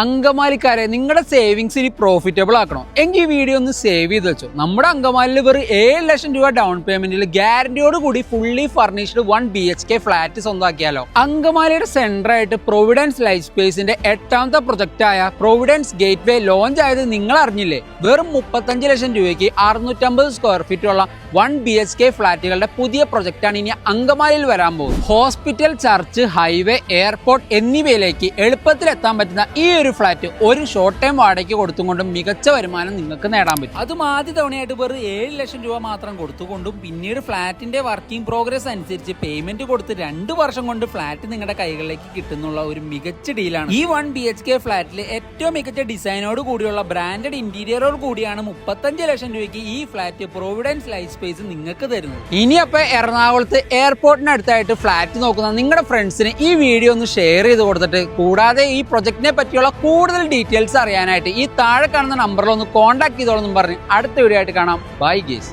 അങ്കമാലിക്കാരെ നിങ്ങളുടെ സേവിങ്സ് ഇനി പ്രോഫിറ്റബിൾ ആക്കണം എങ്കിൽ ഈ വീഡിയോ ഒന്ന് സേവ് ചെയ്ത് വെച്ചോ. നമ്മുടെ അങ്കമാലിയിൽ വെറും 7 ലക്ഷം രൂപ ഡൗൺ പേയ്മെന്റിൽ ഗ്യാരണ്ടിയോട് കൂടി ഫുള്ളി ഫർണിഷ്ഡ് 1 BHK ഫ്ലാറ്റ് സ്വന്തമാക്കിയാലോ. അങ്കമാലിയുടെ സെന്റർ ആയിട്ട് പ്രൊവിഡൻസ് ലൈഫ് സ്പേസിന്റെ 8ാമത്തെ പ്രൊജക്ട് ആയ പ്രൊവിഡൻസ് ഗേറ്റ് വേ ലോഞ്ച് ആയത് നിങ്ങൾ അറിഞ്ഞില്ലേ? വെറും 35 ലക്ഷം രൂപയ്ക്ക് 650 സ്ക്വയർ ഫീറ്റ് ഉള്ള 1 BHK ഫ്ലാറ്റുകളുടെ പുതിയ പ്രൊജക്റ്റാണ് ഇനി അങ്കമാലിയിൽ വരാൻ പോകുന്നത്. ഹോസ്പിറ്റൽ, ചർച്ച്, ഹൈവേ, എയർപോർട്ട് എന്നിവയിലേക്ക് എളുപ്പത്തിൽ എത്താൻ പറ്റുന്ന ഈ ഒരു ഫ്ലാറ്റ് ഒരു ഷോർട്ട് ടൈം വാടകയ്ക്ക് കൊടുത്തുകൊണ്ടും മികച്ച വരുമാനം നിങ്ങൾക്ക് നേടാൻ പറ്റും. അതും ആദ്യ തവണയായിട്ട് വെറും 7 ലക്ഷം രൂപ മാത്രം കൊടുത്തുകൊണ്ടും പിന്നീട് ഫ്ലാറ്റിന്റെ വർക്കിംഗ് പ്രോഗ്രസ് അനുസരിച്ച് പേയ്മെന്റ് കൊടുത്ത് 2 വർഷം കൊണ്ട് ഫ്ലാറ്റ് നിങ്ങളുടെ കൈകളിലേക്ക് കിട്ടുന്നുള്ള ഒരു മികച്ച ഡീലാണ്. ഈ 1 BHK ഫ്ലാറ്റിൽ ഏറ്റവും മികച്ച ഡിസൈനോട് കൂടിയുള്ള ബ്രാൻഡഡ് ഇന്റീരിയറോട് കൂടിയാണ് 35 ലക്ഷം രൂപയ്ക്ക് ഈ ഫ്ലാറ്റ് പ്രൊവിഡൻസ് ലൈഫ് സ്പേസ് നിങ്ങൾക്ക് തരുന്നത്. ഇനി അപ്പൊ എറണാകുളത്ത് എയർപോർട്ടിനടുത്തായിട്ട് ഫ്ലാറ്റ് നോക്കുന്ന നിങ്ങളുടെ ഫ്രണ്ട്സിന് ഈ വീഡിയോ ഒന്ന് ഷെയർ ചെയ്ത് കൊടുത്തിട്ട്, കൂടാതെ ഈ പ്രൊജക്ടിനെ പറ്റിയുള്ള കൂടുതൽ ഡീറ്റെയിൽസ് അറിയാനായിട്ട് ഈ താഴെ കാണുന്ന നമ്പറിൽ ഒന്ന് കോൺടാക്ട് ചെയ്തോളെന്നും പറഞ്ഞ് അടുത്ത വീഡിയോ ആയിട്ട് കാണാം. By guys.